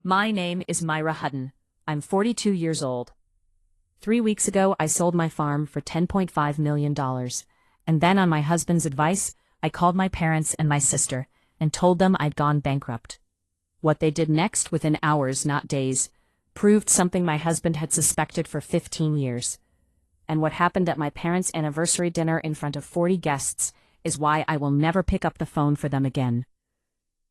My name is Myra Hutton. I'm 42 years old. 3 weeks ago, I sold my farm for $10.5 million. And then on my husband's advice, I called my parents and my sister and told them I'd gone bankrupt. What they did next, within hours, not days, proved something my husband had suspected for 15 years. And what happened at my parents' anniversary dinner in front of 40 guests is why I will never pick up the phone for them again.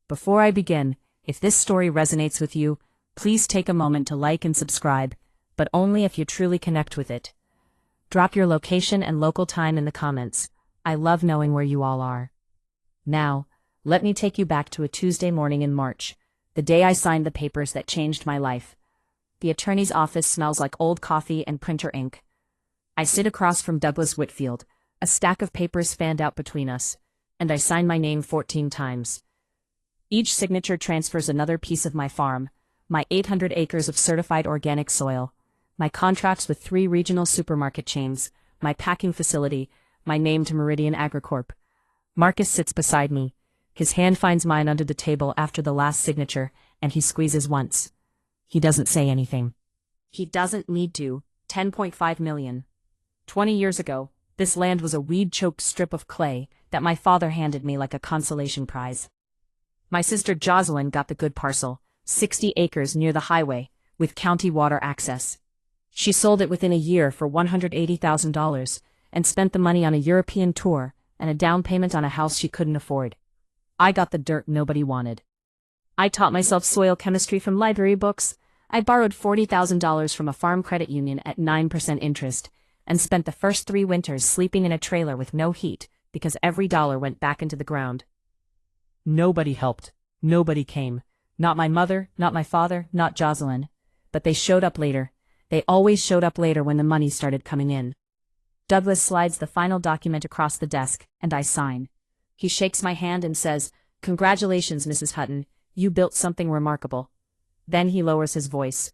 Before I begin, if this story resonates with you, please take a moment to like and subscribe, but only if you truly connect with it. Drop your location and local time in the comments. I love knowing where you all are. Now, let me take you back to a Tuesday morning in March, the day I signed the papers that changed my life. The attorney's office smells like old coffee and printer ink. I sit across from Douglas Whitfield, a stack of papers fanned out between us, and I sign my name 14 times. Each signature transfers another piece of my farm, my 800 acres of certified organic soil, my contracts with 3 regional supermarket chains, my packing facility, my name to Meridian Agricorp. Marcus sits beside me. His hand finds mine under the table after the last signature, and he squeezes once. He doesn't say anything. He doesn't need to. 10.5 million. 20 years ago, this land was a weed-choked strip of clay that my father handed me like a consolation prize. My sister Jocelyn got the good parcel, 60 acres near the highway, with county water access. She sold it within a year for $180,000 and spent the money on a European tour and a down payment on a house she couldn't afford. I got the dirt nobody wanted. I taught myself soil chemistry from library books. I borrowed $40,000 from a farm credit union at 9% interest and spent the first 3 winters sleeping in a trailer with no heat because every dollar went back into the ground. Nobody helped. Nobody came. Not my mother, not my father, not Jocelyn. But they showed up later. They always showed up later when the money started coming in. Douglas slides the final document across the desk, and I sign. He shakes my hand and says, "Congratulations, Mrs. Hutton. You built something remarkable." Then he lowers his voice.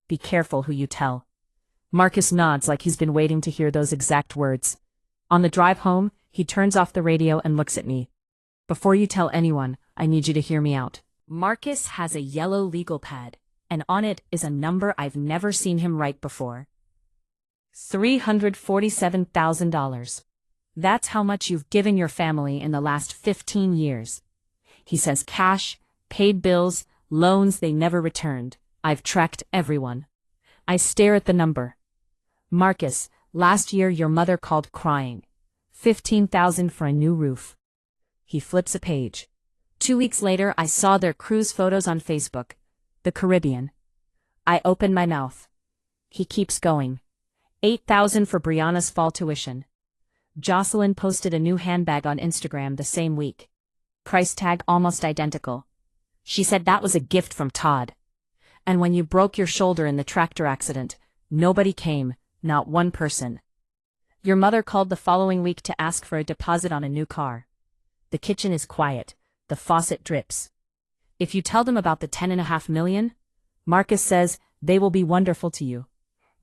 "Be careful who you tell." Marcus nods like he's been waiting to hear those exact words. On the drive home, he turns off the radio and looks at me. "Before you tell anyone, I need you to hear me out." Marcus has a yellow legal pad, and on it is a number I've never seen him write before. $347,000. That's how much you've given your family in the last 15 years. He says cash, paid bills, loans they never returned. I've tracked everyone. I stare at the number. "Marcus, last year your mother called crying. $15,000 for a new roof." He flips a page. 2 weeks later, I saw their cruise photos on Facebook. The Caribbean. I open my mouth. He keeps going. $8,000 for Brianna's fall tuition. Jocelyn posted a new handbag on Instagram the same week. Price tag almost identical. She said that was a gift from Todd. And when you broke your shoulder in the tractor accident, nobody came, not one person. Your mother called the following week to ask for a deposit on a new car. The kitchen is quiet. The faucet drips. If you tell them about the $10.5 million, Marcus says they will be wonderful to you.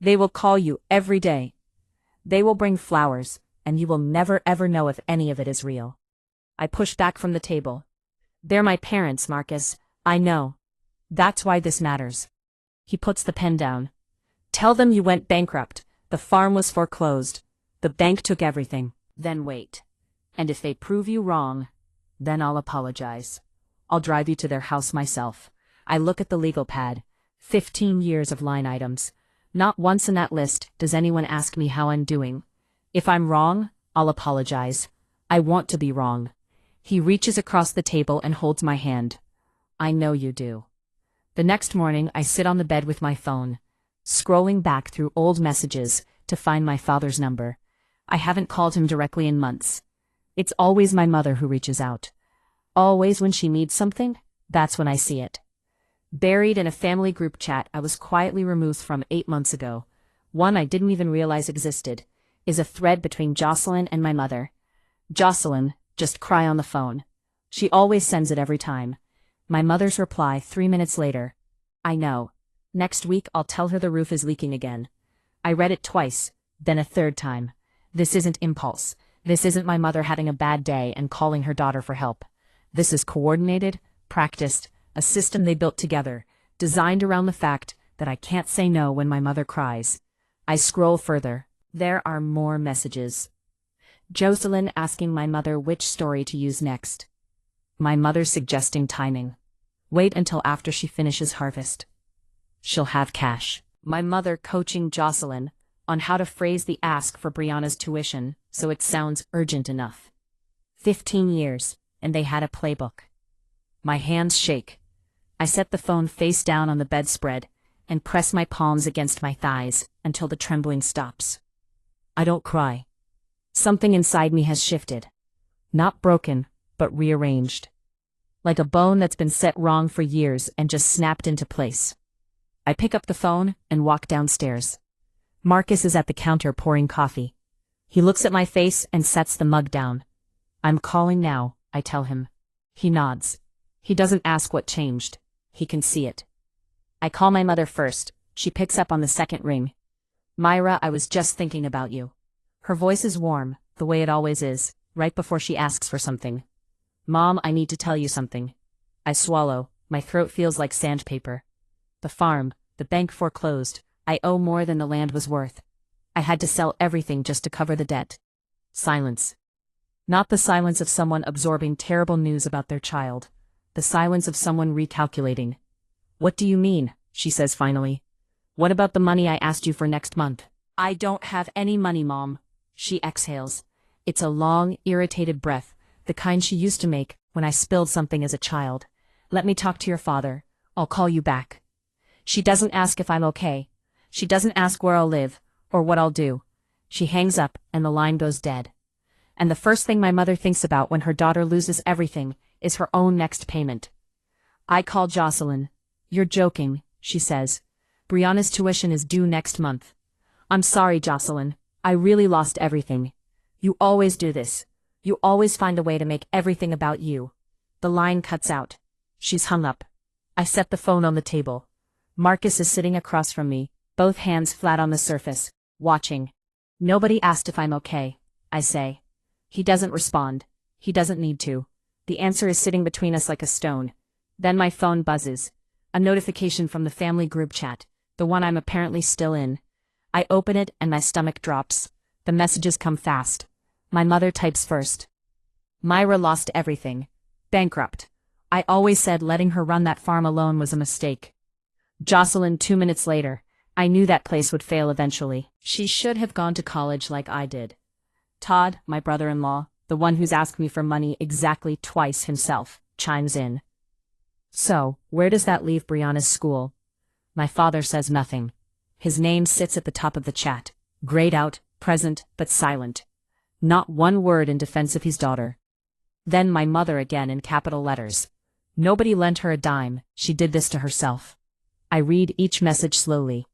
They will call you every day. They will bring flowers, and you will never ever know if any of it is real. I push back from the table. They're my parents, Marcus. I know. That's why this matters. He puts the pen down. Tell them you went bankrupt. The farm was foreclosed. The bank took everything. Then wait. And if they prove you wrong, then I'll apologize. I'll drive you to their house myself. I look at the legal pad. 15 years of line items. Not once in that list does anyone ask me how I'm doing. If I'm wrong, I'll apologize. I want to be wrong. He reaches across the table and holds my hand. I know you do. The next morning, I sit on the bed with my phone, scrolling back through old messages to find my father's number. I haven't called him directly in months. It's always my mother who reaches out. Always when she needs something, that's when I see it. Buried in a family group chat I was quietly removed from 8 months ago, one I didn't even realize existed, is a thread between Jocelyn and my mother. Jocelyn, just cry on the phone. She always sends it every time. My mother's reply 3 minutes later. I know. Next week I'll tell her the roof is leaking again. I read it twice, then a third time. This isn't impulse. This isn't my mother having a bad day and calling her daughter for help. This is coordinated, practiced, a system they built together, designed around the fact that I can't say no when my mother cries. I scroll further. There are more messages. Jocelyn asking my mother which story to use next. My mother suggesting timing. Wait until after she finishes harvest. She'll have cash. My mother coaching Jocelyn on how to phrase the ask for Brianna's tuition so it sounds urgent enough. 15 years, and they had a playbook. My hands shake. I set the phone face down on the bedspread and press my palms against my thighs until the trembling stops. I don't cry. Something inside me has shifted. Not broken, but rearranged. Like a bone that's been set wrong for years and just snapped into place. I pick up the phone and walk downstairs. Marcus is at the counter pouring coffee. He looks at my face and sets the mug down. I'm calling now, I tell him. He nods. He doesn't ask what changed. He can see it. I call my mother first. She picks up on the second ring. Myra, I was just thinking about you. Her voice is warm, the way it always is, right before she asks for something. Mom, I need to tell you something. I swallow. My throat feels like sandpaper. The farm, the bank foreclosed. I owe more than the land was worth. I had to sell everything just to cover the debt. Silence. Not the silence of someone absorbing terrible news about their child. The silence of someone recalculating. What do you mean? She says finally. What about the money I asked you for next month? I don't have any money, Mom. She exhales. It's a long, irritated breath, the kind she used to make when I spilled something as a child. Let me talk to your father. I'll call you back. She doesn't ask if I'm okay. She doesn't ask where I'll live, or what I'll do. She hangs up, and the line goes dead. And the first thing my mother thinks about when her daughter loses everything is her own next payment. I call Jocelyn. You're joking, she says. Brianna's tuition is due next month. I'm sorry, Jocelyn. I really lost everything. You always do this. You always find a way to make everything about you. The line cuts out. She's hung up. I set the phone on the table. Marcus is sitting across from me, both hands flat on the surface, watching. Nobody asked if I'm okay, I say. He doesn't respond. He doesn't need to. The answer is sitting between us like a stone. Then my phone buzzes. A notification from the family group chat, the one I'm apparently still in. I open it and my stomach drops. The messages come fast. My mother types first. Myra lost everything. Bankrupt. I always said letting her run that farm alone was a mistake. Jocelyn 2 minutes later. I knew that place would fail eventually. She should have gone to college like I did. Todd, my brother-in-law, the one who's asked me for money exactly twice himself, chimes in. So, where does that leave Brianna's school? My father says nothing. His name sits at the top of the chat, grayed out, present, but silent. Not one word in defense of his daughter. Then my mother again in capital letters. Nobody lent her a dime, she did this to herself. I read each message slowly.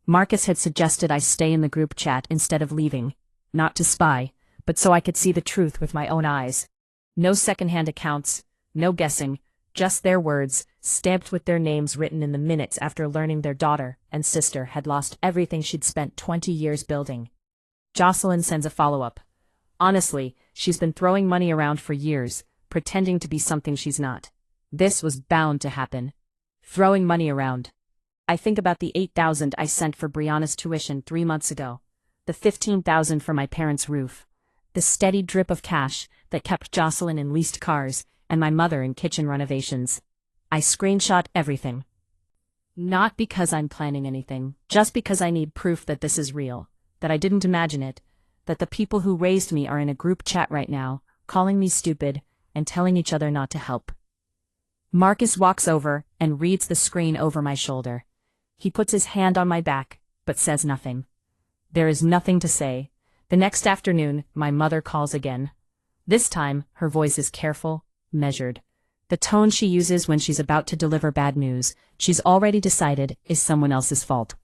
Marcus had suggested I stay in the group chat instead of leaving. Not to spy, but so I could see the truth with my own eyes. No second-hand accounts, no guessing, just their words, stamped with their names written in the minutes after learning their daughter and sister had lost everything she'd spent 20 years building. Jocelyn sends a follow-up. Honestly, she's been throwing money around for years, pretending to be something she's not. This was bound to happen. Throwing money around. I think about the $8,000 I sent for Brianna's tuition 3 months ago. The $15,000 for my parents' roof. The steady drip of cash that kept Jocelyn in leased cars and my mother in kitchen renovations. I screenshot everything. Not because I'm planning anything, just because I need proof that this is real, that I didn't imagine it, that the people who raised me are in a group chat right now, calling me stupid and telling each other not to help. Marcus walks over and reads the screen over my shoulder. He puts his hand on my back, but says nothing. There is nothing to say. The next afternoon, my mother calls again. This time, her voice is careful, measured. The tone she uses when she's about to deliver bad news, she's already decided is someone else's fault.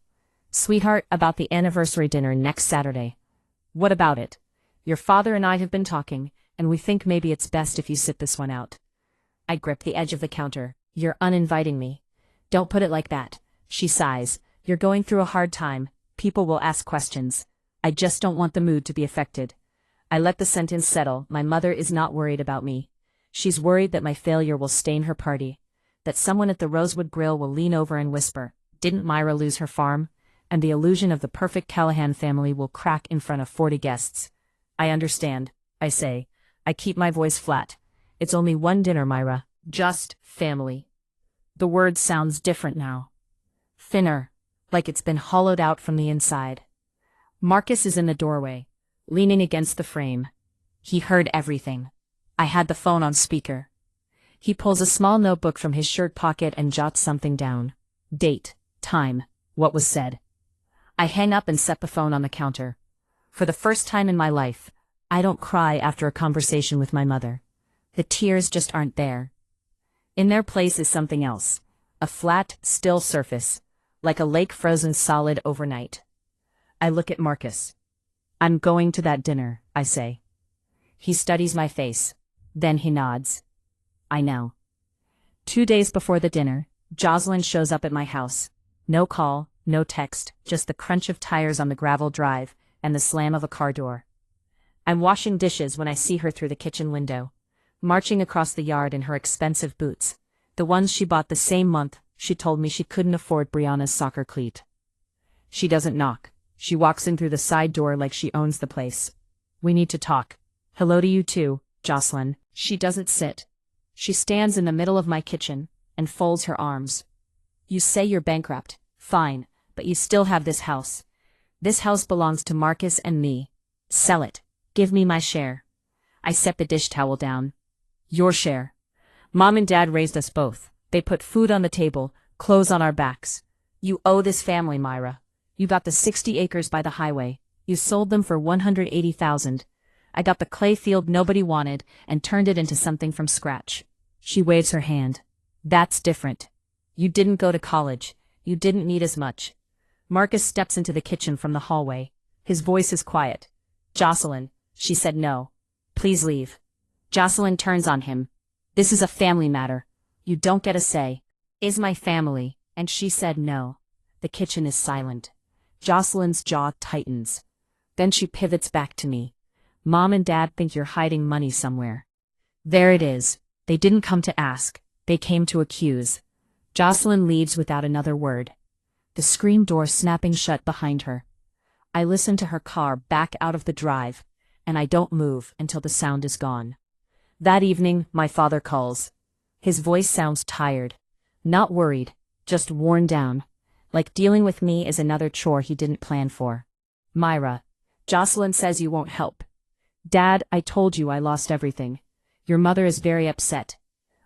Sweetheart, about the anniversary dinner next Saturday. What about it? Your father and I have been talking, and we think maybe it's best if you sit this one out. I grip the edge of the counter. You're uninviting me. Don't put it like that. She sighs. You're going through a hard time. People will ask questions. I just don't want the mood to be affected. I let the sentence settle. My mother is not worried about me. She's worried that my failure will stain her party. that someone at the Rosewood Grill will lean over and whisper, "Didn't Myra lose her farm?" And the illusion of the perfect Callahan family will crack in front of 40 guests. "I understand," I say. I keep my voice flat. "It's only one dinner, Myra. Just family." The word sounds different now. Thinner, like it's been hollowed out from the inside. Marcus is in the doorway, leaning against the frame. He heard everything. I had the phone on speaker. He pulls a small notebook from his shirt pocket and jots something down. Date, time, what was said. I hang up and set the phone on the counter. For the first time in my life, I don't cry after a conversation with my mother. The tears just aren't there. In their place is something else. A flat, still surface, like a lake frozen solid overnight. I look at Marcus. "I'm going to that dinner," I say. He studies my face. Then he nods. "I know." 2 days before the dinner, Jocelyn shows up at my house. No call, no text, just the crunch of tires on the gravel drive and the slam of a car door. I'm washing dishes when I see her through the kitchen window, marching across the yard in her expensive boots, the ones she bought the same month she told me she couldn't afford Brianna's soccer cleat. She doesn't knock. She walks in through the side door like she owns the place. "We need to talk." "Hello to you too, Jocelyn." She doesn't sit. She stands in the middle of my kitchen and folds her arms. "You say you're bankrupt. Fine, but you still have this house. This house belongs to Marcus and me. Sell it. Give me my share." I set the dish towel down. "Your share. Mom and Dad raised us both. They put food on the table, clothes on our backs. You owe this family, Myra. You got the 60 acres by the highway. You sold them for $180,000. I got the clay field nobody wanted and turned it into something from scratch." She waves her hand. "That's different. You didn't go to college. You didn't need as much." Marcus steps into the kitchen from the hallway. His voice is quiet. "Jocelyn," she said, "no. Please leave." Jocelyn turns on him. "This is a family matter. You don't get a say." "Is my family," and she said no. The kitchen is silent. Jocelyn's jaw tightens. Then she pivots back to me. "Mom and Dad think you're hiding money somewhere." There it is. They didn't come to ask. They came to accuse. Jocelyn leaves without another word. The screen door snapping shut behind her. I listen to her car back out of the drive, and I don't move until the sound is gone. That evening, my father calls. His voice sounds tired. Not worried, just worn down. Like dealing with me is another chore he didn't plan for. "Myra, Jocelyn says you won't help." "Dad, I told you I lost everything. Your mother is very upset."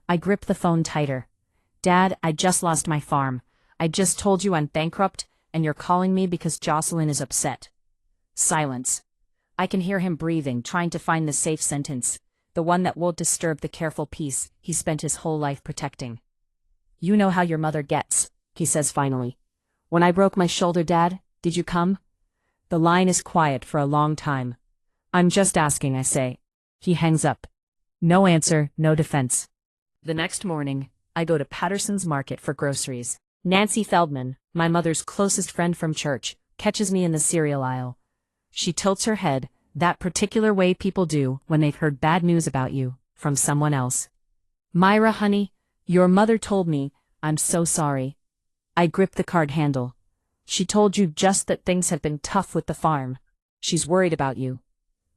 I grip the phone tighter. "Dad, I just lost my farm. I just told you I'm bankrupt, and you're calling me because Jocelyn is upset." Silence. I can hear him breathing, trying to find the safe sentence, the one that won't disturb the careful peace he spent his whole life protecting. "You know how your mother gets," he says finally. "When I broke my shoulder, Dad, did you come?" The line is quiet for a long time. "I'm just asking," I say. He hangs up. No answer, no defense. The next morning, I go to Patterson's Market for groceries. Nancy Feldman, my mother's closest friend from church, catches me in the cereal aisle. She tilts her head, that particular way people do when they've heard bad news about you, from someone else. "Myra, honey, your mother told me, I'm so sorry." I grip the card handle. "She told you just that things have been tough with the farm. She's worried about you."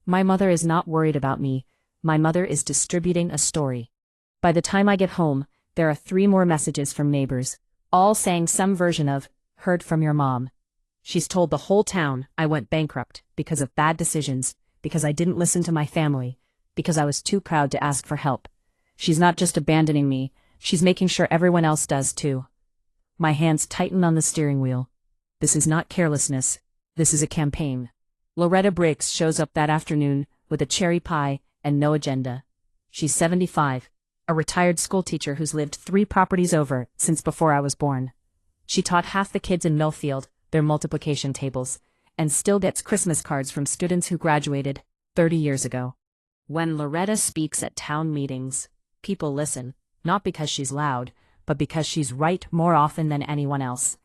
My mother is not worried about me. My mother is distributing a story. By the time I get home, there are 3 more messages from neighbors, all saying some version of, "Heard from your mom." She's told the whole town I went bankrupt because of bad decisions, because I didn't listen to my family, because I was too proud to ask for help. She's not just abandoning me, she's making sure everyone else does too. My hands tighten on the steering wheel. This is not carelessness. This is a campaign. Loretta Briggs shows up that afternoon with a cherry pie and no agenda. She's 75, a retired schoolteacher who's lived 3 properties over since before I was born. She taught half the kids in Millfield their multiplication tables, and still gets Christmas cards from students who graduated 30 years ago. When Loretta speaks at town meetings, people listen, not because she's loud, but because she's right more often than anyone else.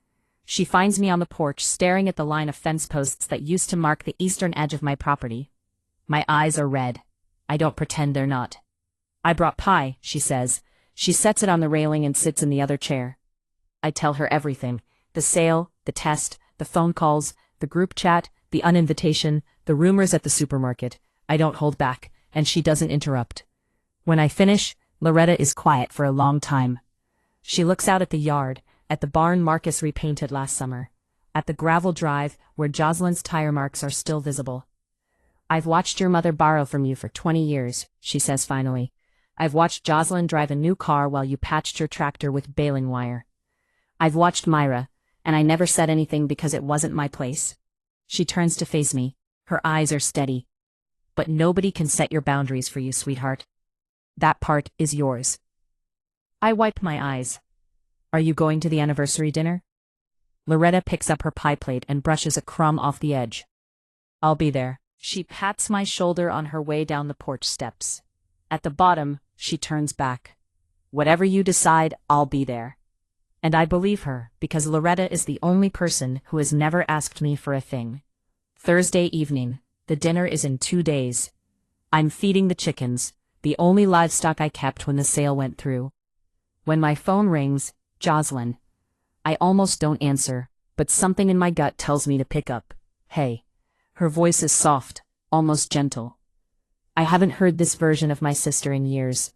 She finds me on the porch staring at the line of fence posts that used to mark the eastern edge of my property. My eyes are red. I don't pretend they're not. "I brought pie," she says. She sets it on the railing and sits in the other chair. I tell her everything. The sale, the test, the phone calls, the group chat, the uninvitation, the rumors at the supermarket. I don't hold back, and she doesn't interrupt. When I finish, Loretta is quiet for a long time. She looks out at the yard, at the barn Marcus repainted last summer, at the gravel drive where Jocelyn's tire marks are still visible. I've watched your mother borrow from you for 20 years, she says finally. I've watched Jocelyn drive a new car while you patched your tractor with baling wire. I've watched Myra, and I never said anything because it wasn't my place. She turns to face me. Her eyes are steady. But nobody can set your boundaries for you, sweetheart. That part is yours. I wipe my eyes. Are you going to the anniversary dinner? Loretta picks up her pie plate and brushes a crumb off the edge. I'll be there. She pats my shoulder on her way down the porch steps. At the bottom, she turns back. Whatever you decide, I'll be there. And I believe her, because Loretta is the only person who has never asked me for a thing. Thursday evening. The dinner is in 2 days. I'm feeding the chickens, the only livestock I kept when the sale went through. When my phone rings, Jocelyn. I almost don't answer, but something in my gut tells me to pick up. Hey. Her voice is soft, almost gentle. I haven't heard this version of my sister in years.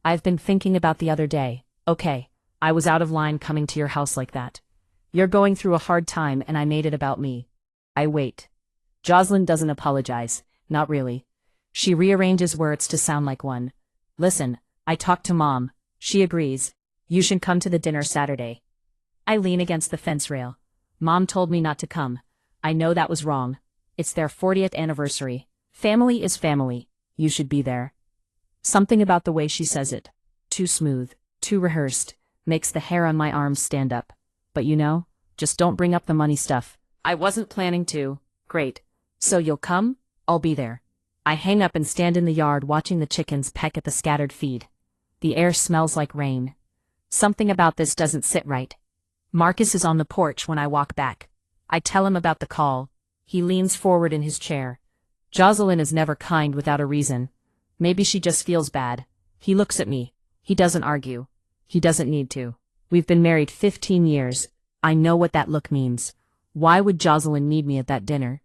I've been thinking about the other day. Okay, I was out of line coming to your house like that. You're going through a hard time and I made it about me. I wait. Jocelyn doesn't apologize, not really. She rearranges words to sound like one. Listen, I talked to Mom. She agrees. You should come to the dinner Saturday. I lean against the fence rail. Mom told me not to come. I know that was wrong. It's their 40th anniversary. Family is family. You should be there. Something about the way she says it. Too smooth, too rehearsed, makes the hair on my arms stand up. But you know, just don't bring up the money stuff. I wasn't planning to. Great. So you'll come? I'll be there. I hang up and stand in the yard watching the chickens peck at the scattered feed. The air smells like rain. Something about this doesn't sit right. Marcus is on the porch when I walk back. I tell him about the call. He leans forward in his chair. Jocelyn is never kind without a reason. Maybe she just feels bad. He looks at me. He doesn't argue. He doesn't need to. We've been married 15 years. I know what that look means. Why would Jocelyn need me at that dinner?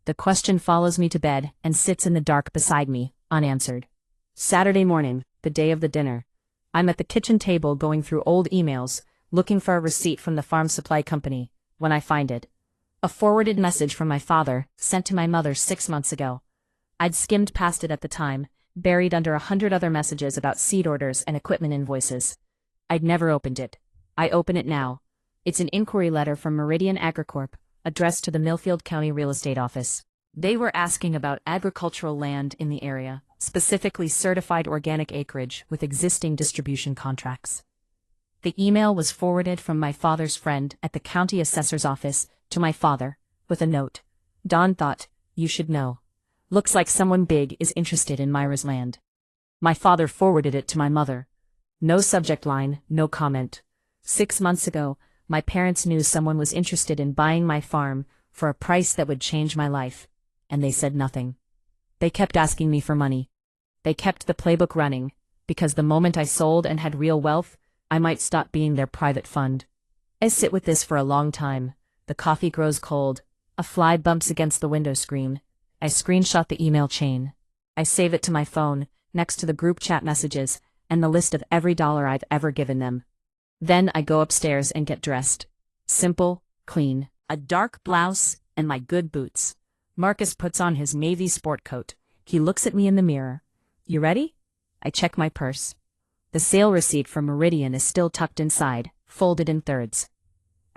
The question follows me to bed and sits in the dark beside me, unanswered. Saturday morning, the day of the dinner. I'm at the kitchen table going through old emails, looking for a receipt from the farm supply company, when I find it. A forwarded message from my father, sent to my mother 6 months ago. I'd skimmed past it at the time, buried under 100 other messages about seed orders and equipment invoices. I'd never opened it. I open it now. It's an inquiry letter from Meridian Agricorp, addressed to the Millfield County Real Estate Office. They were asking about agricultural land in the area, specifically certified organic acreage with existing distribution contracts. The email was forwarded from my father's friend at the county assessor's office to my father, with a note. Don thought, you should know. Looks like someone big is interested in Myra's land. My father forwarded it to my mother. No subject line, no comment. 6 months ago, my parents knew someone was interested in buying my farm for a price that would change my life, and they said nothing. They kept asking me for money. They kept the playbook running, because the moment I sold and had real wealth, I might stop being their private fund. I sit with this for a long time. The coffee grows cold. A fly bumps against the window screen. I screenshot the email chain. I save it to my phone, next to the group chat messages, and the list of every dollar I've ever given them. Then I go upstairs and get dressed. Simple, clean, a dark blouse, and my good boots. Marcus puts on his navy sport coat. He looks at me in the mirror. You ready? I check my purse. The sale receipt from Meridian is still tucked inside, folded in thirds.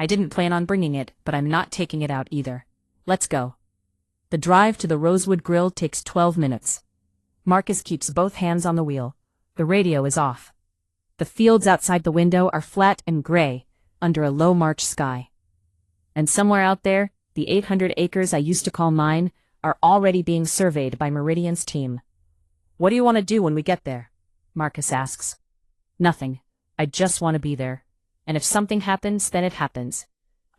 I didn't plan on bringing it, but I'm not taking it out either. Let's go. The drive to the Rosewood Grill takes 12 minutes. Marcus keeps both hands on the wheel. The radio is off. The fields outside the window are flat and gray, under a low March sky. And somewhere out there, the 800 acres I used to call mine are already being surveyed by Meridian's team. What do you want to do when we get there? Marcus asks. Nothing. I just want to be there. And if something happens, then it happens.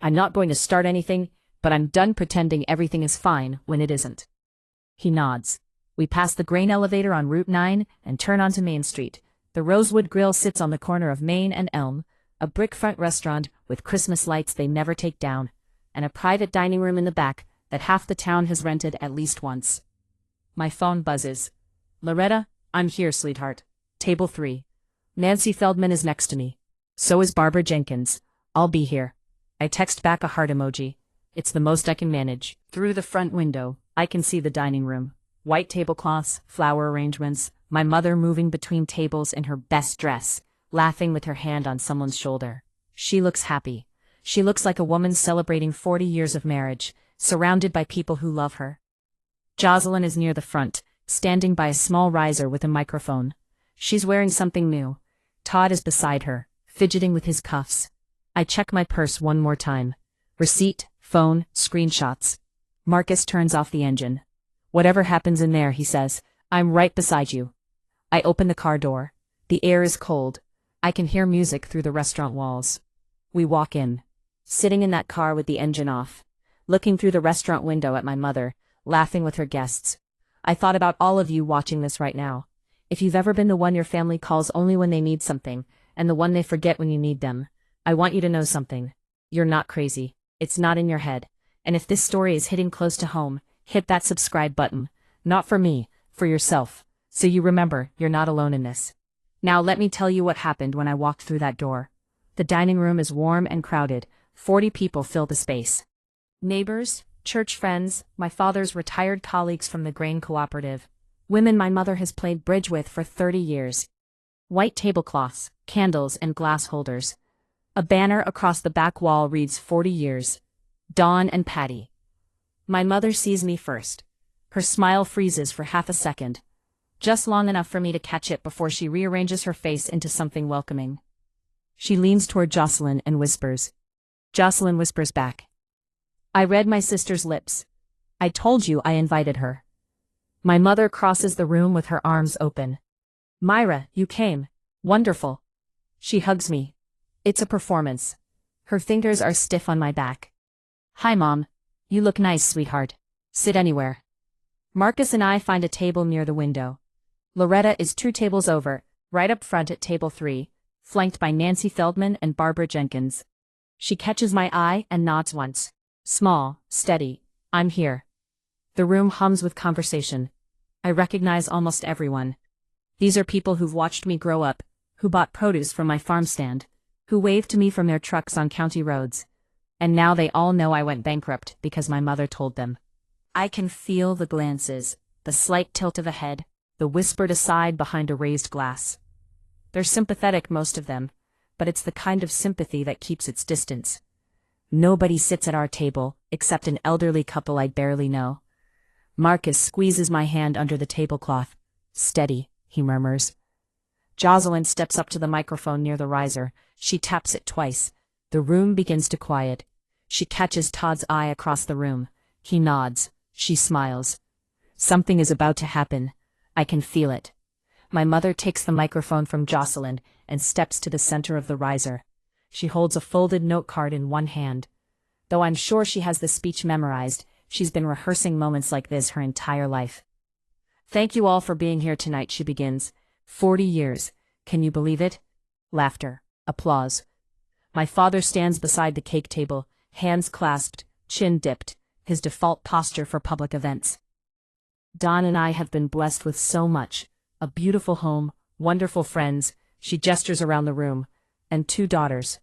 I'm not going to start anything, but I'm done pretending everything is fine when it isn't. He nods. We pass the grain elevator on Route 9 and turn onto Main Street, The Rosewood Grill sits on the corner of Main and Elm, a brick front restaurant with Christmas lights they never take down, and a private dining room in the back that half the town has rented at least once. My phone buzzes. Loretta, I'm here, sweetheart. Table 3. Nancy Feldman is next to me. So is Barbara Jenkins. I'll be here. I text back a heart emoji. It's the most I can manage. Through the front window, I can see the dining room. White tablecloths, flower arrangements, my mother moving between tables in her best dress, laughing with her hand on someone's shoulder. She looks happy. She looks like a woman celebrating 40 years of marriage, surrounded by people who love her. Jocelyn is near the front, standing by a small riser with a microphone. She's wearing something new. Todd is beside her, fidgeting with his cuffs. I check my purse one more time. Receipt, phone, screenshots. Marcus turns off the engine. Whatever happens in there, he says, I'm right beside you. I open the car door. The air is cold. I can hear music through the restaurant walls. We walk in. Sitting in that car with the engine off, looking through the restaurant window at my mother, laughing with her guests. I thought about all of you watching this right now. If you've ever been the one your family calls only when they need something, and the one they forget when you need them, I want you to know something. You're not crazy. It's not in your head. And if this story is hitting close to home, hit that subscribe button. Not for me, for yourself. So you remember, you're not alone in this. Now let me tell you what happened when I walked through that door. The dining room is warm and crowded. 40 people fill the space. Neighbors, church friends, my father's retired colleagues from the grain cooperative, women my mother has played bridge with for 30 years. White tablecloths, candles, and glass holders. A banner across the back wall reads 40 years. Dawn and Patty. My mother sees me first. Her smile freezes for half a second. Just long enough for me to catch it before she rearranges her face into something welcoming. She leans toward Jocelyn and whispers. Jocelyn whispers back. I read my sister's lips. I told you I invited her. My mother crosses the room with her arms open. Myra, you came. Wonderful. She hugs me. It's a performance. Her fingers are stiff on my back. Hi, Mom. You look nice, sweetheart. Sit anywhere. Marcus and I find a table near the window. Loretta is 2 tables over, right up front at table 3, flanked by Nancy Feldman and Barbara Jenkins. She catches my eye and nods once. Small, steady. I'm here. The room hums with conversation. I recognize almost everyone. These are people who've watched me grow up, who bought produce from my farm stand, who waved to me from their trucks on county roads. And now they all know I went bankrupt because my mother told them. I can feel the glances, the slight tilt of a head, the whispered aside behind a raised glass. They're sympathetic, most of them, but it's the kind of sympathy that keeps its distance. Nobody sits at our table, except an elderly couple I barely know. Marcus squeezes my hand under the tablecloth. Steady, he murmurs. Jocelyn steps up to the microphone near the riser. She taps it twice. The room begins to quiet. She catches Todd's eye across the room. He nods. She smiles. Something is about to happen. I can feel it. My mother takes the microphone from Jocelyn and steps to the center of the riser. She holds a folded note card in one hand. Though I'm sure she has the speech memorized, she's been rehearsing moments like this her entire life. Thank you all for being here tonight, she begins. 40 years. Can you believe it? Laughter. Applause. My father stands beside the cake table, hands clasped, chin dipped, his default posture for public events. Dawn and I have been blessed with so much. A beautiful home, wonderful friends, she gestures around the room, and 2 daughters.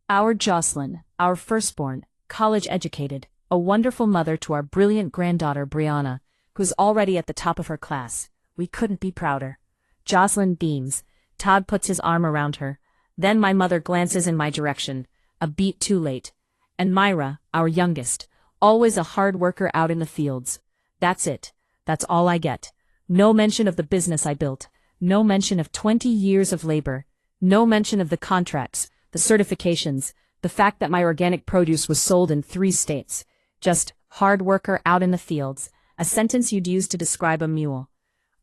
Our Jocelyn, our firstborn, college-educated, a wonderful mother to our brilliant granddaughter Brianna, who's already at the top of her class. We couldn't be prouder. Jocelyn beams. Todd puts his arm around her. Then my mother glances in my direction, a beat too late. And Myra, our youngest, always a hard worker out in the fields. That's it. That's all I get. No mention of the business I built. No mention of 20 years of labor. No mention of the contracts, the certifications, the fact that my organic produce was sold in 3 states. Just hard worker out in the fields, a sentence you'd use to describe a mule.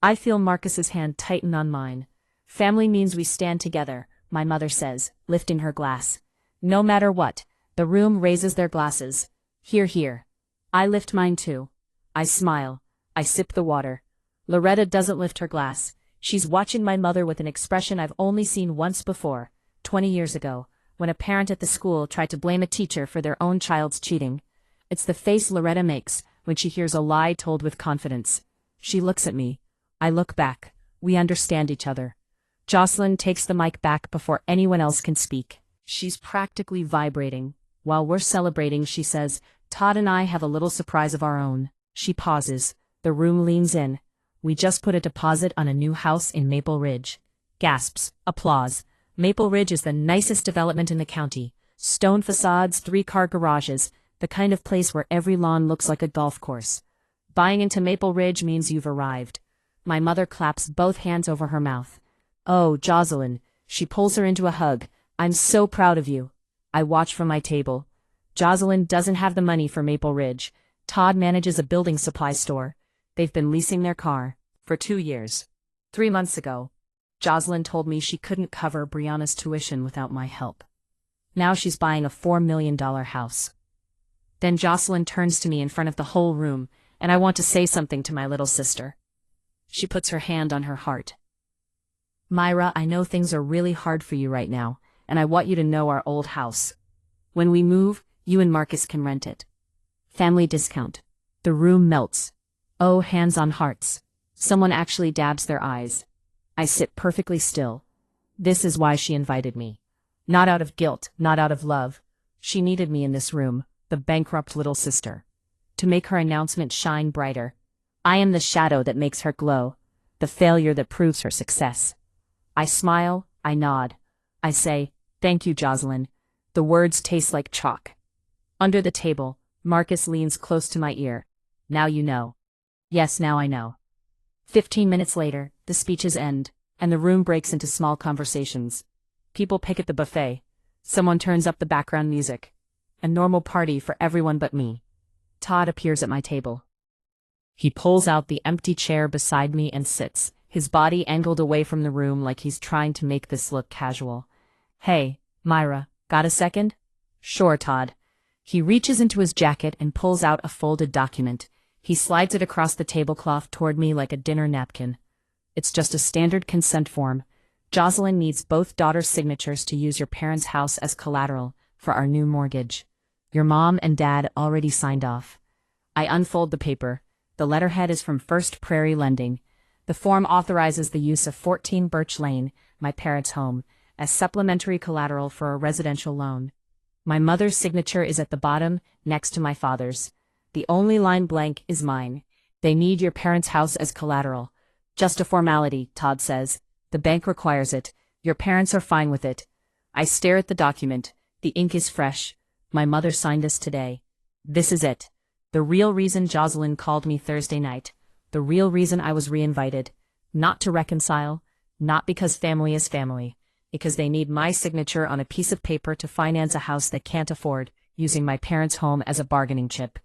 I feel Marcus's hand tighten on mine. Family means we stand together, my mother says, lifting her glass. No matter what, the room raises their glasses. Hear, hear. I lift mine too. I smile. I sip the water. Loretta doesn't lift her glass. She's watching my mother with an expression I've only seen once before, 20 years ago, when a parent at the school tried to blame a teacher for their own child's cheating. It's the face Loretta makes when she hears a lie told with confidence. She looks at me. I look back. We understand each other. Jocelyn takes the mic back before anyone else can speak. She's practically vibrating. While we're celebrating, she says, "Todd and I have a little surprise of our own." She pauses. The room leans in. "We just put a deposit on a new house in Maple Ridge." Gasps. Applause. Maple Ridge is the nicest development in the county. Stone facades, 3-car garages, the kind of place where every lawn looks like a golf course. Buying into Maple Ridge means you've arrived. My mother claps both hands over her mouth. "Oh, Jocelyn." She pulls her into a hug. "I'm so proud of you." I watch from my table. Jocelyn doesn't have the money for Maple Ridge. Todd manages a building supply store. They've been leasing their car for 2 years. 3 months ago, Jocelyn told me she couldn't cover Brianna's tuition without my help. Now she's buying a $4 million house. Then Jocelyn turns to me in front of the whole room, and I want to say something to my little sister. She puts her hand on her heart. "Myra, I know things are really hard for you right now, and I want you to know our old house. When we move, you and Marcus can rent it. Family discount." The room melts. Oh, hands on hearts. Someone actually dabs their eyes. I sit perfectly still. This is why she invited me. Not out of guilt, not out of love. She needed me in this room, the bankrupt little sister, to make her announcement shine brighter. I am the shadow that makes her glow, the failure that proves her success. I smile, I nod. I say, "Thank you, Jocelyn." The words taste like chalk. Under the table, Marcus leans close to my ear. "Now you know." Yes, now I know. 15 minutes later, the speeches end, and the room breaks into small conversations. People pick at the buffet. Someone turns up the background music. A normal party for everyone but me. Todd appears at my table. He pulls out the empty chair beside me and sits, his body angled away from the room like he's trying to make this look casual. "Hey, Myra, got a second?" "Sure, Todd." He reaches into his jacket and pulls out a folded document. He slides it across the tablecloth toward me like a dinner napkin. It's just a standard consent form. "Jocelyn needs both daughters' signatures to use your parents' house as collateral for our new mortgage. Your mom and dad already signed off." I unfold the paper. The letterhead is from First Prairie Lending. The form authorizes the use of 14 Birch Lane, my parents' home, as supplementary collateral for a residential loan. My mother's signature is at the bottom, next to my father's. The only line blank is mine. "They need your parents' house as collateral." "Just a formality," Todd says. "The bank requires it. Your parents are fine with it." I stare at the document. The ink is fresh. My mother signed this today. This is it. The real reason Jocelyn called me Thursday night. The real reason I was reinvited. Not to reconcile. Not because family is family. Because they need my signature on a piece of paper to finance a house they can't afford, using my parents' home as a bargaining chip.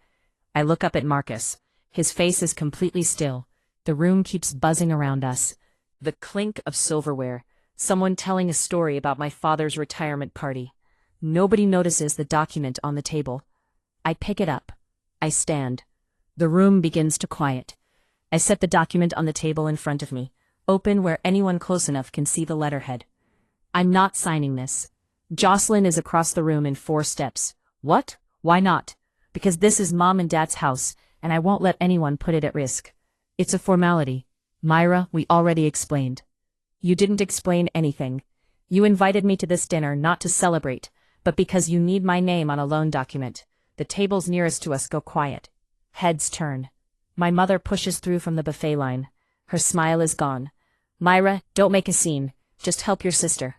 I look up at Marcus. His face is completely still. The room keeps buzzing around us. The clink of silverware. Someone telling a story about my father's retirement party. Nobody notices the document on the table. I pick it up. I stand. The room begins to quiet. I set the document on the table in front of me, open where anyone close enough can see the letterhead. I'm not signing this. Jocelyn is across the room in 4 steps. What? Why not? Because this is Mom and Dad's house, and I won't let anyone put it at risk. It's a formality. Myra, we already explained. You didn't explain anything. You invited me to this dinner not to celebrate, but because you need my name on a loan document. The tables nearest to us go quiet. Heads turn. My mother pushes through from the buffet line. Her smile is gone. "Myra, don't make a scene. Just help your sister."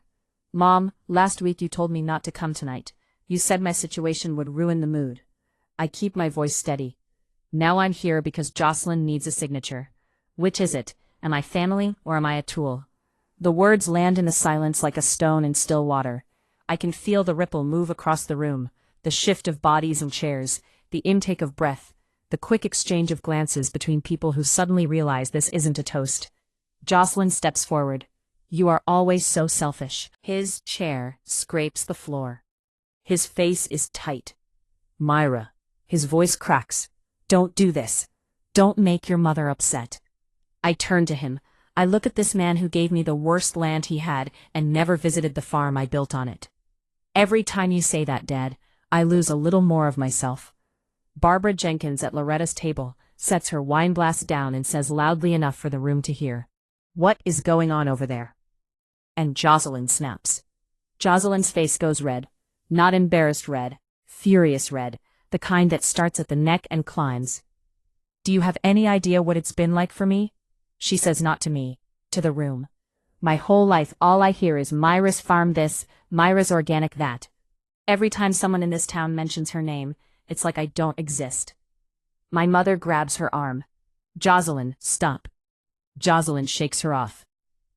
"Mom, last week you told me not to come tonight. You said my situation would ruin the mood." I keep my voice steady. "Now I'm here because Jocelyn needs a signature. Which is it? Am I family or am I a tool?" The words land in the silence like a stone in still water. I can feel the ripple move across the room, the shift of bodies and chairs, the intake of breath, the quick exchange of glances between people who suddenly realize this isn't a toast. Jocelyn steps forward. "You are always so selfish." His chair scrapes the floor. His face is tight. "Myra." His voice cracks. "Don't do this. Don't make your mother upset." I turn to him. I look at this man who gave me the worst land he had and never visited the farm I built on it. Every time you say that, Dad, I lose a little more of myself. Barbara Jenkins at Loretta's table sets her wine glass down and says loudly enough for the room to hear, "What is going on over there?" And Jocelyn snaps. Jocelyn's face goes red. Not embarrassed red, furious red, the kind that starts at the neck and climbs. "Do you have any idea what it's been like for me?" She says, not to me, to the room. "My whole life all I hear is Myra's farm this, Myra's organic that. Every time someone in this town mentions her name, it's like I don't exist." My mother grabs her arm. "Jocelyn, stop." Jocelyn shakes her off.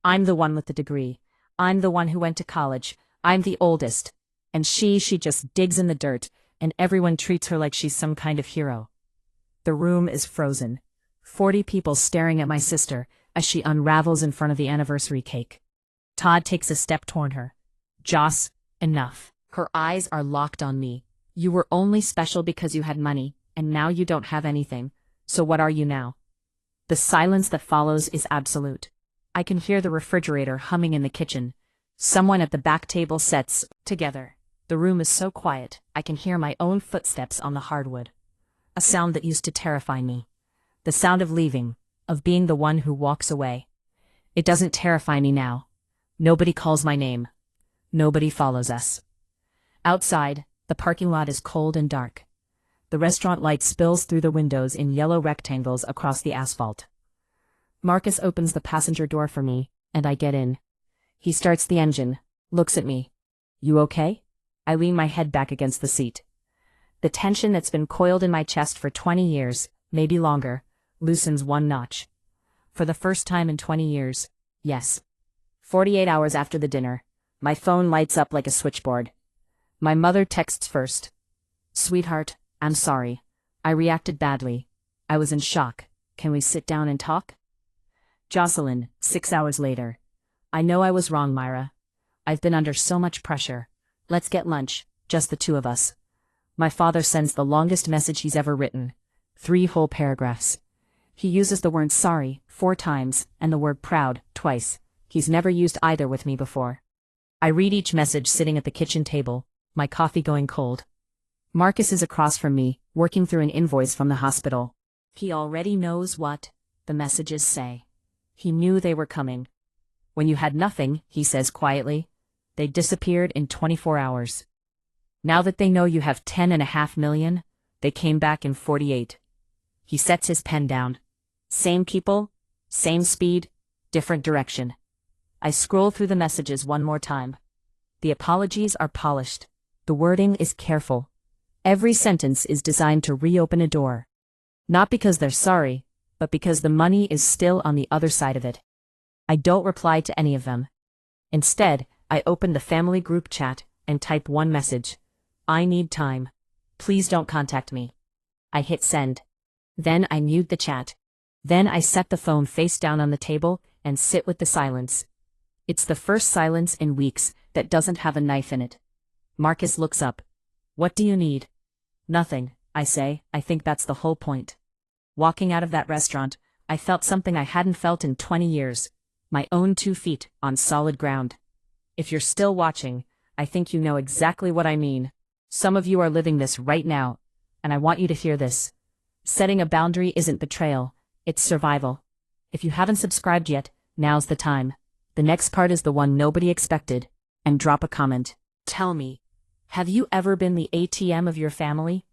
"I'm the one with the degree. I'm the one who went to college. I'm the oldest." And she just digs in the dirt, and everyone treats her like she's some kind of hero. The room is frozen. 40 people staring at my sister as she unravels in front of the anniversary cake. Todd takes a step toward her. "Joss, enough." Her eyes are locked on me. "You were only special because you had money, and now you don't have anything. So what are you now?" The silence that follows is absolute. I can hear the refrigerator humming in the kitchen. Someone at the back table sets together. The room is so quiet, I can hear my own footsteps on the hardwood. A sound that used to terrify me. The sound of leaving, of being the one who walks away. It doesn't terrify me now. Nobody calls my name. Nobody follows us. Outside, the parking lot is cold and dark. The restaurant light spills through the windows in yellow rectangles across the asphalt. Marcus opens the passenger door for me, and I get in. He starts the engine, looks at me. "You okay?" I lean my head back against the seat. The tension that's been coiled in my chest for 20 years, maybe longer, loosens one notch. For the first time in 20 years, yes. 48 hours after the dinner, my phone lights up like a switchboard. My mother texts first. "Sweetheart, I'm sorry. I reacted badly. I was in shock. Can we sit down and talk?" Jocelyn, 6 hours later. "I know I was wrong, Myra. I've been under so much pressure. Let's get lunch, just the two of us." My father sends the longest message he's ever written. 3 whole paragraphs. He uses the word sorry 4 times and the word proud twice. He's never used either with me before. I read each message sitting at the kitchen table, my coffee going cold. Marcus is across from me, working through an invoice from the hospital. He already knows what the messages say. He knew they were coming. "When you had nothing," he says quietly, "they disappeared in 24 hours. Now that they know you have 10.5 million, they came back in 48. He sets his pen down. Same people, same speed, different direction. I scroll through the messages one more time. The apologies are polished. The wording is careful. Every sentence is designed to reopen a door. Not because they're sorry, but because the money is still on the other side of it. I don't reply to any of them. Instead, I open the family group chat and type one message. "I need time. Please don't contact me." I hit send. Then I mute the chat. Then I set the phone face down on the table and sit with the silence. It's the first silence in weeks that doesn't have a knife in it. Marcus looks up. "What do you need?" "Nothing," I say. I think that's the whole point. Walking out of that restaurant, I felt something I hadn't felt in 20 years. My own 2 feet on solid ground. If you're still watching, I think you know exactly what I mean. Some of you are living this right now, and I want you to hear this. Setting a boundary isn't betrayal, it's survival. If you haven't subscribed yet, now's the time. The next part is the one nobody expected, and drop a comment. Tell me, have you ever been the ATM of your family?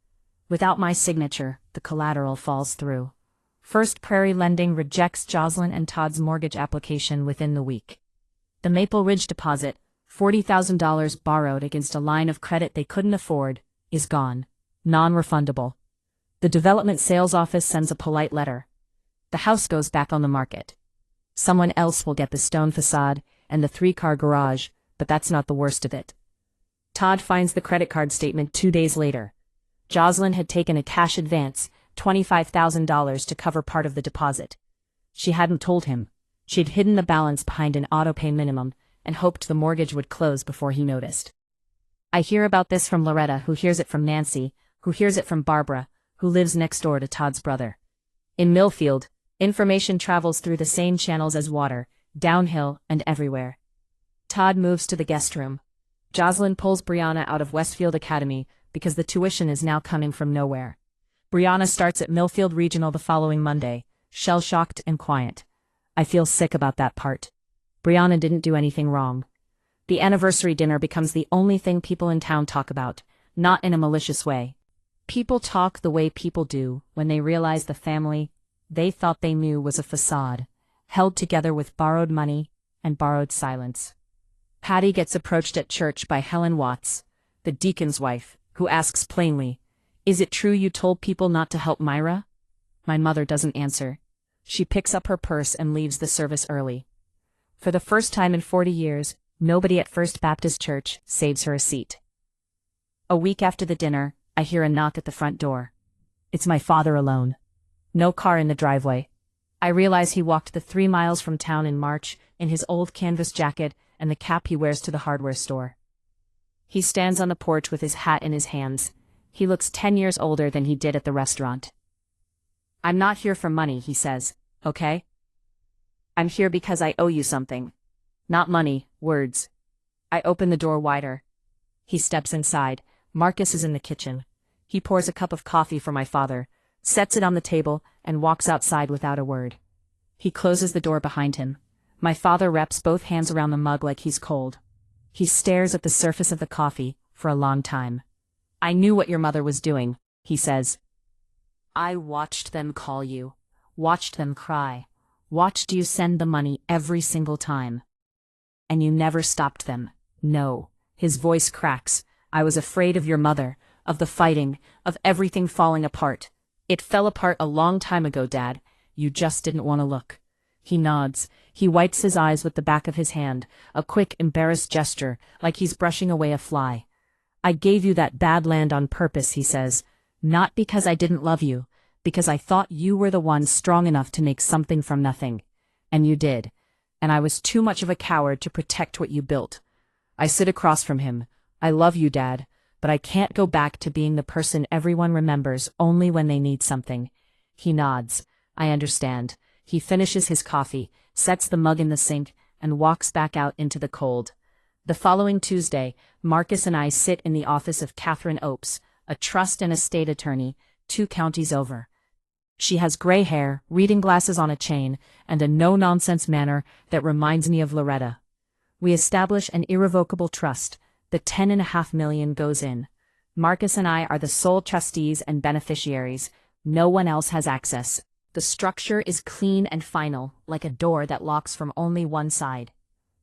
Without my signature, the collateral falls through. First Prairie Lending rejects Jocelyn and Todd's mortgage application within the week. The Maple Ridge deposit, $40,000 borrowed against a line of credit they couldn't afford, is gone. Non-refundable. The development sales office sends a polite letter. The house goes back on the market. Someone else will get the stone facade and the 3-car garage, but that's not the worst of it. Todd finds the credit card statement 2 days later. Jocelyn had taken a cash advance, $25,000 to cover part of the deposit. She hadn't told him. She'd hidden the balance behind an auto-pay minimum and hoped the mortgage would close before he noticed. I hear about this from Loretta, who hears it from Nancy, who hears it from Barbara, who lives next door to Todd's brother. In Millfield, Information travels through the same channels as water, downhill and everywhere. Todd moves to the guest room. Jocelyn pulls Brianna out of Westfield Academy because the tuition is now coming from nowhere. Brianna starts at Millfield Regional the following Monday, shell-shocked and quiet. I feel sick about that part. Brianna didn't do anything wrong. The anniversary dinner becomes the only thing people in town talk about, not in a malicious way. People talk the way people do when they realize the family they thought they knew was a facade, held together with borrowed money and borrowed silence. Patty gets approached at church by Helen Watts, the deacon's wife, who asks plainly, "Is it true you told people not to help Myra?" My mother doesn't answer. She picks up her purse and leaves the service early. For the first time in 40 years, nobody at First Baptist Church saves her a seat. A week after the dinner, I hear a knock at the front door. It's my father alone. No car in the driveway. I realize he walked the 3 miles from town in March in his old canvas jacket and the cap he wears to the hardware store. He stands on the porch with his hat in his hands. He looks 10 years older than he did at the restaurant. "I'm not here for money," he says, "okay? I'm here because I owe you something. Not money, words." I open the door wider. He steps inside. Marcus is in the kitchen. He pours a cup of coffee for my father, sets it on the table, and walks outside without a word. He closes the door behind him. My father wraps both hands around the mug like he's cold. He stares at the surface of the coffee for a long time. "I knew what your mother was doing," he says. "I watched them call you, watched them cry, watched you send the money every single time. And you never stopped them. No." His voice cracks. "I was afraid of your mother, of the fighting, of everything falling apart. It fell apart a long time ago, Dad. You just didn't want to look." He nods. He wipes his eyes with the back of his hand, a quick, embarrassed gesture, like he's brushing away a fly. "I gave you that bad land on purpose," he says. "Not because I didn't love you, because I thought you were the one strong enough to make something from nothing. And you did. And I was too much of a coward to protect what you built." I sit across from him. "I love you, Dad, but I can't go back to being the person everyone remembers only when they need something." He nods. "I understand." He finishes his coffee, sets the mug in the sink, and walks back out into the cold. The following Tuesday, Marcus and I sit in the office of Catherine Opes, a trust and estate attorney, 2 counties over. She has gray hair, reading glasses on a chain, and a no-nonsense manner that reminds me of Loretta. We establish an irrevocable trust. The $10.5 million goes in. Marcus and I are the sole trustees and beneficiaries. No one else has access. The structure is clean and final, like a door that locks from only one side.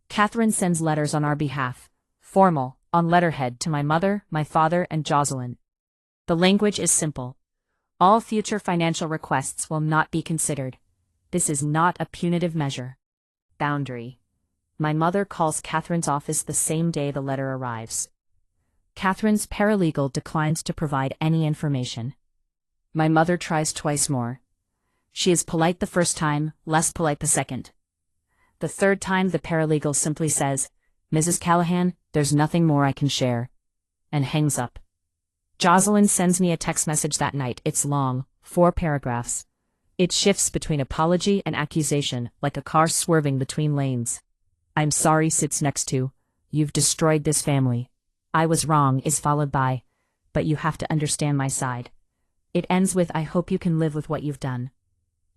Catherine sends letters on our behalf, formal, on letterhead to my mother, my father, and Jocelyn. The language is simple. All future financial requests will not be considered. This is not a punitive measure. Boundary. My mother calls Catherine's office the same day the letter arrives. Catherine's paralegal declines to provide any information. My mother tries twice more. She is polite the first time, less polite the second. The third time the paralegal simply says, "Mrs. Callahan, there's nothing more I can share," and hangs up. Jocelyn sends me a text message that night. It's long, 4 paragraphs. It shifts between apology and accusation, like a car swerving between lanes. "I'm sorry" sits next to, "You've destroyed this family. I was wrong" is followed by, "But you have to understand my side." It ends with, "I hope you can live with what you've done."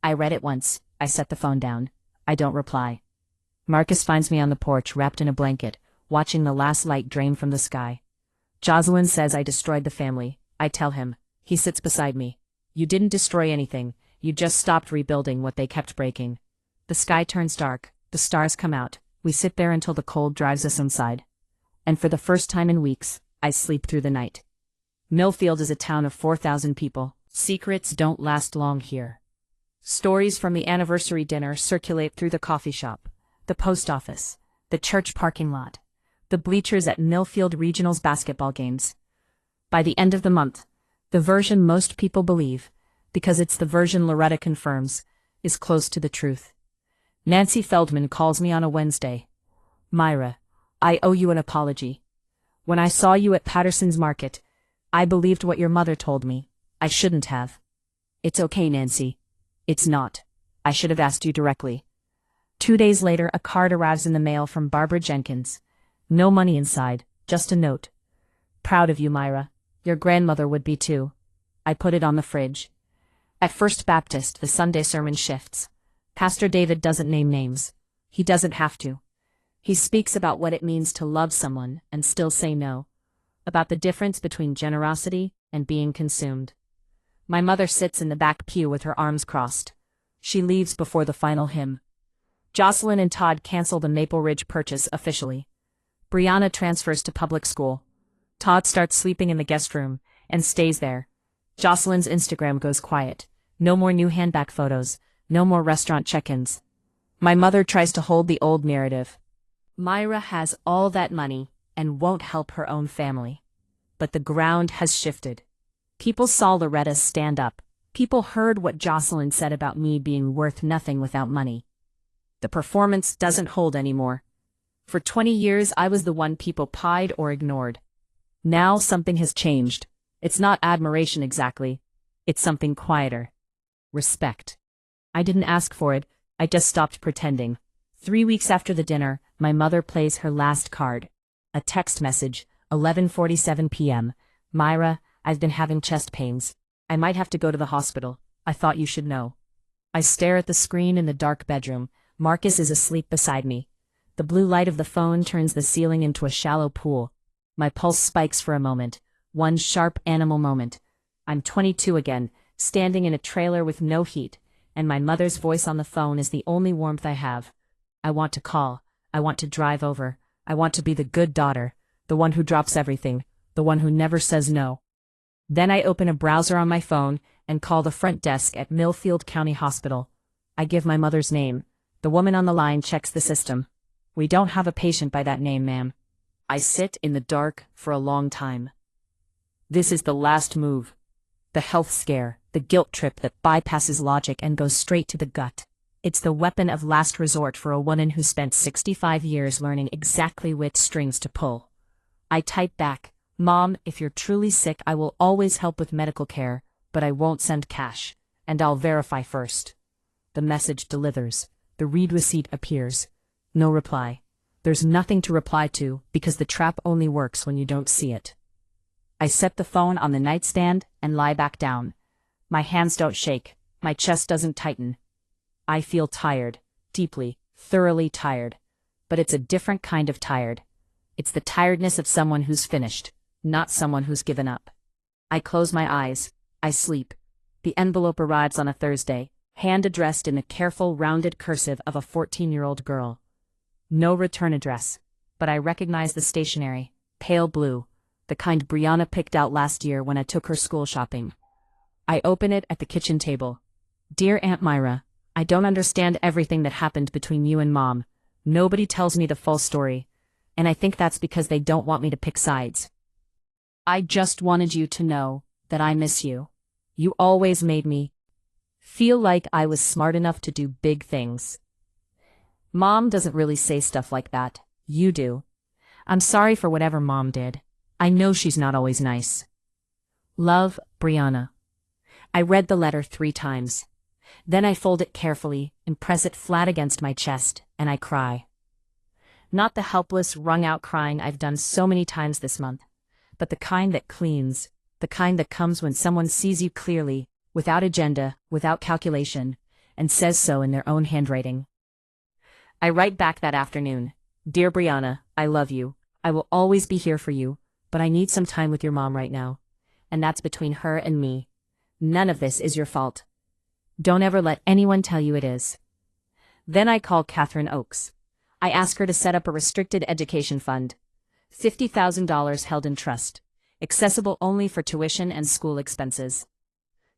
I read it once. I set the phone down. I don't reply. Marcus finds me on the porch, wrapped in a blanket, watching the last light drain from the sky. Jocelyn says I destroyed the family. I tell him. He sits beside me. "You didn't destroy anything. You just stopped rebuilding what they kept breaking." The sky turns dark. The stars come out. We sit there until the cold drives us inside. And for the first time in weeks, I sleep through the night. Millfield is a town of 4,000 people. Secrets don't last long here. Stories from the anniversary dinner circulate through the coffee shop, the post office, the church parking lot, the bleachers at Millfield Regional's basketball games. By the end of the month, the version most people believe, because it's the version Loretta confirms, is close to the truth. Nancy Feldman calls me on a Wednesday. "Myra, I owe you an apology. When I saw you at Patterson's Market, I believed what your mother told me. I shouldn't have." "It's okay, Nancy." "It's not. I should have asked you directly. 2 days later, a card arrives in the mail from Barbara Jenkins. No money inside, just a note. Proud of you, Myra. Your grandmother would be too. I put it on the fridge. At First Baptist, the Sunday sermon shifts. Pastor David doesn't name names. He doesn't have to. He speaks about what it means to love someone and still say no. About the difference between generosity and being consumed. My mother sits in the back pew with her arms crossed. She leaves before the final hymn. Jocelyn and Todd cancel the Maple Ridge purchase officially. Brianna transfers to public school. Todd starts sleeping in the guest room and stays there. Jocelyn's Instagram goes quiet. No more new handbag photos. No more restaurant check-ins. My mother tries to hold the old narrative. Myra has all that money and won't help her own family. But the ground has shifted. People saw Loretta stand up. People heard what Jocelyn said about me being worth nothing without money. The performance doesn't hold anymore. For 20 years, I was the one people pied or ignored. Now something has changed. It's not admiration exactly. It's something quieter. Respect. I didn't ask for it. I just stopped pretending. 3 weeks after the dinner, my mother plays her last card. A text message, 11:47 p.m. Myra, I've been having chest pains. I might have to go to the hospital. I thought you should know. I stare at the screen in the dark bedroom. Marcus is asleep beside me. The blue light of the phone turns the ceiling into a shallow pool. My pulse spikes for a moment. One sharp animal moment. I'm 22 again, standing in a trailer with no heat, and my mother's voice on the phone is the only warmth I have. I want to call. I want to drive over. I want to be the good daughter, the one who drops everything, the one who never says no. Then I open a browser on my phone and call the front desk at Millfield County Hospital. I give my mother's name. The woman on the line checks the system. We don't have a patient by that name, ma'am. I sit in the dark for a long time. This is the last move. The health scare, the guilt trip that bypasses logic and goes straight to the gut. It's the weapon of last resort for a woman who spent 65 years learning exactly which strings to pull. I type back, Mom, if you're truly sick, I will always help with medical care, but I won't send cash, and I'll verify first. The message delivers. The read receipt appears. No reply. There's nothing to reply to because the trap only works when you don't see it. I set the phone on the nightstand and lie back down. My hands don't shake. My chest doesn't tighten. I feel tired, deeply, thoroughly tired. But it's a different kind of tired. It's the tiredness of someone who's finished, not someone who's given up. I close my eyes. I sleep. The envelope arrives on a Thursday, hand addressed in the careful, rounded cursive of a 14-year-old girl. No return address, but I recognize the stationery, pale blue, the kind Brianna picked out last year when I took her school shopping. I open it at the kitchen table. Dear Aunt Myra, I don't understand everything that happened between you and Mom. Nobody tells me the full story, and I think that's because they don't want me to pick sides. I just wanted you to know that I miss you. You always made me feel like I was smart enough to do big things. Mom doesn't really say stuff like that. You do. I'm sorry for whatever Mom did. I know she's not always nice. Love, Brianna. I read the letter 3 times. Then I fold it carefully and press it flat against my chest, and I cry. Not the helpless, wrung-out crying I've done so many times this month, but the kind that cleans, the kind that comes when someone sees you clearly, without agenda, without calculation, and says so in their own handwriting. I write back that afternoon. Dear Brianna, I love you. I will always be here for you, but I need some time with your mom right now. And that's between her and me. None of this is your fault. Don't ever let anyone tell you it is. Then I call Catherine Oakes. I ask her to set up a restricted education fund. $50,000 held in trust. Accessible only for tuition and school expenses.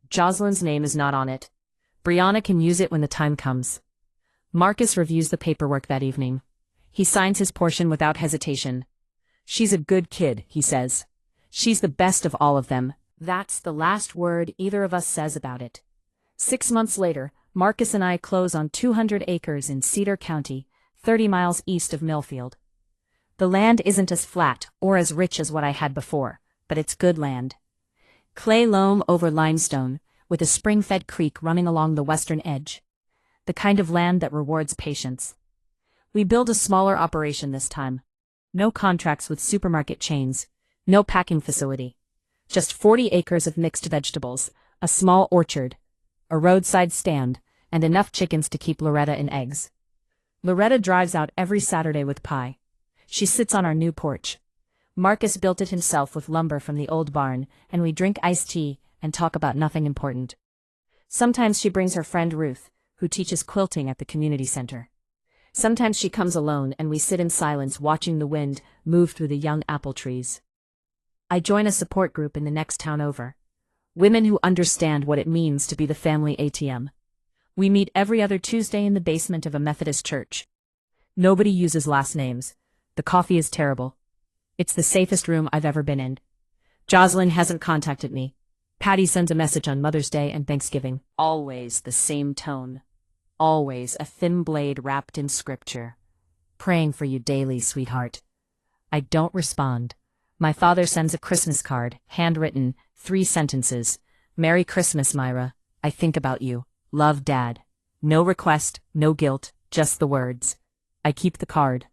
Jocelyn's name is not on it. Brianna can use it when the time comes. Marcus reviews the paperwork that evening. He signs his portion without hesitation. She's a good kid, he says. She's the best of all of them. That's the last word either of us says about it. 6 months later, Marcus and I close on 200 acres in Cedar County, 30 miles east of Millfield. The land isn't as flat or as rich as what I had before, but it's good land. Clay loam over limestone, with a spring-fed creek running along the western edge. the kind of land that rewards patience. We build a smaller operation this time. No contracts with supermarket chains, no packing facility. Just 40 acres of mixed vegetables, a small orchard, a roadside stand, and enough chickens to keep Loretta in eggs. Loretta drives out every Saturday with pie. She sits on our new porch. Marcus built it himself with lumber from the old barn, and we drink iced tea and talk about nothing important. Sometimes she brings her friend Ruth, who teaches quilting at the community center. Sometimes she comes alone and we sit in silence watching the wind move through the young apple trees. I join a support group in the next town over. Women who understand what it means to be the family ATM. We meet every other Tuesday in the basement of a Methodist church. Nobody uses last names. The coffee is terrible. It's the safest room I've ever been in. Jocelyn hasn't contacted me. Patty sends a message on Mother's Day and Thanksgiving. Always the same tone. Always a thin blade wrapped in scripture. Praying for you daily, sweetheart. I don't respond. My father sends a Christmas card, handwritten, 3 sentences. Merry Christmas, Myra. I think about you. Love, Dad. No request, no guilt, just the words. I keep the card.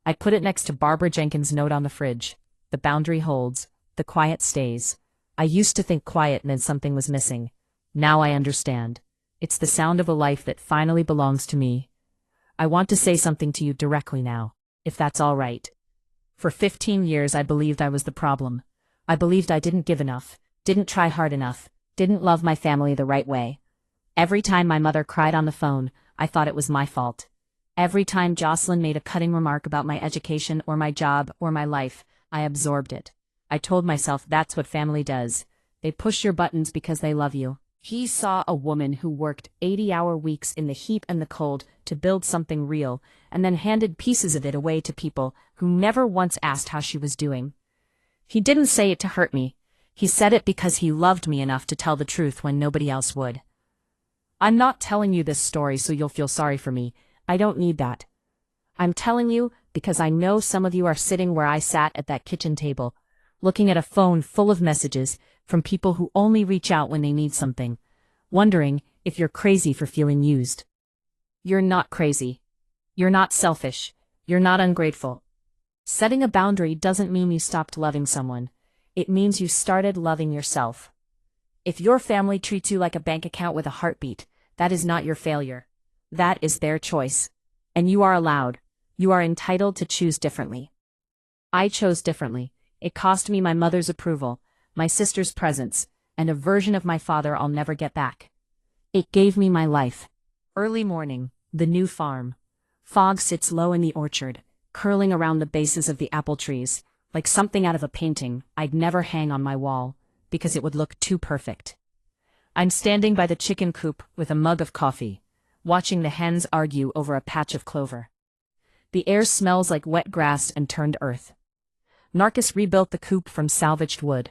I put it next to Barbara Jenkins' note on the fridge. The boundary holds. The quiet stays. I used to think quiet meant something was missing. Now I understand. It's the sound of a life that finally belongs to me. I want to say something to you directly now, if that's all right. For 15 years I believed I was the problem. I believed I didn't give enough, didn't try hard enough, didn't love my family the right way. Every time my mother cried on the phone, I thought it was my fault. Every time Jocelyn made a cutting remark about my education or my job or my life, I absorbed it. I told myself that's what family does. They push your buttons because they love you. He saw a woman who worked 80-hour weeks in the heat and the cold to build something real, and then handed pieces of it away to people who never once asked how she was doing. He didn't say it to hurt me. He said it because he loved me enough to tell the truth when nobody else would. I'm not telling you this story so you'll feel sorry for me. I don't need that. I'm telling you because I know some of you are sitting where I sat at that kitchen table, looking at a phone full of messages from people who only reach out when they need something, wondering if you're crazy for feeling used. You're not crazy. You're not selfish. You're not ungrateful. Setting a boundary doesn't mean you stopped loving someone. It means you started loving yourself. If your family treats you like a bank account with a heartbeat, that is not your failure. That is their choice. And you are allowed. You are entitled to choose differently. I chose differently. It cost me my mother's approval, my sister's presence, and a version of my father I'll never get back. It gave me my life. Early morning, the new farm. Fog sits low in the orchard, curling around the bases of the apple trees, like something out of a painting I'd never hang on my wall, because it would look too perfect. I'm standing by the chicken coop with a mug of coffee, watching the hens argue over a patch of clover. The air smells like wet grass and turned earth. Marcus rebuilt the coop from salvaged wood.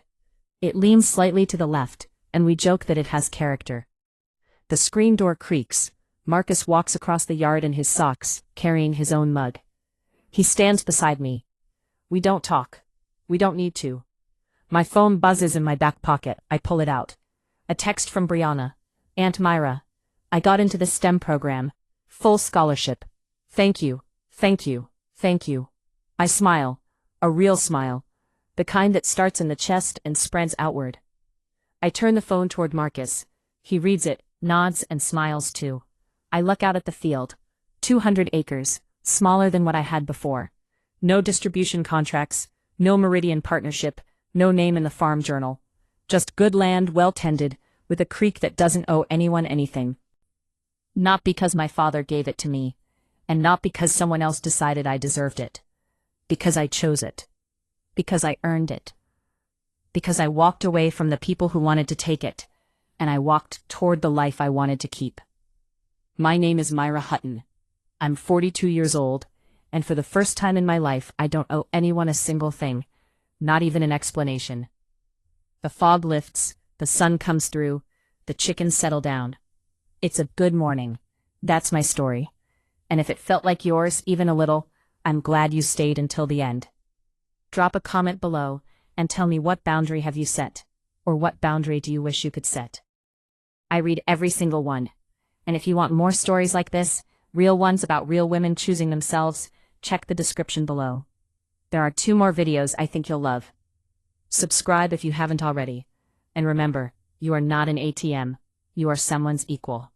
It leans slightly to the left, and we joke that it has character. The screen door creaks. Marcus walks across the yard in his socks, carrying his own mug. He stands beside me. We don't talk. We don't need to. My phone buzzes in my back pocket. I pull it out. A text from Brianna. Aunt Myra. I got into the STEM program. Full scholarship. Thank you. Thank you. Thank you. I smile. A real smile. The kind that starts in the chest and spreads outward. I turn the phone toward Marcus. He reads it, nods and smiles too. I look out at the field. 200 acres, smaller than what I had before. No distribution contracts, no Meridian partnership, no name in the farm journal. Just good land, well tended, with a creek that doesn't owe anyone anything. Not because my father gave it to me, and not because someone else decided I deserved it. Because I chose it. Because I earned it. Because I walked away from the people who wanted to take it, and I walked toward the life I wanted to keep. My name is Myra Hutton. I'm 42 years old, and for the first time in my life I don't owe anyone a single thing, not even an explanation. The fog lifts, the sun comes through, the chickens settle down. It's a good morning. That's my story. And if it felt like yours, even a little, I'm glad you stayed until the end. Drop a comment below and tell me what boundary have you set, or what boundary do you wish you could set. I read every single one, And if you want more stories like this, real ones about real women choosing themselves, check the description below. There are 2 more videos I think you'll love. Subscribe if you haven't already. And remember, you are not an ATM. You are someone's equal.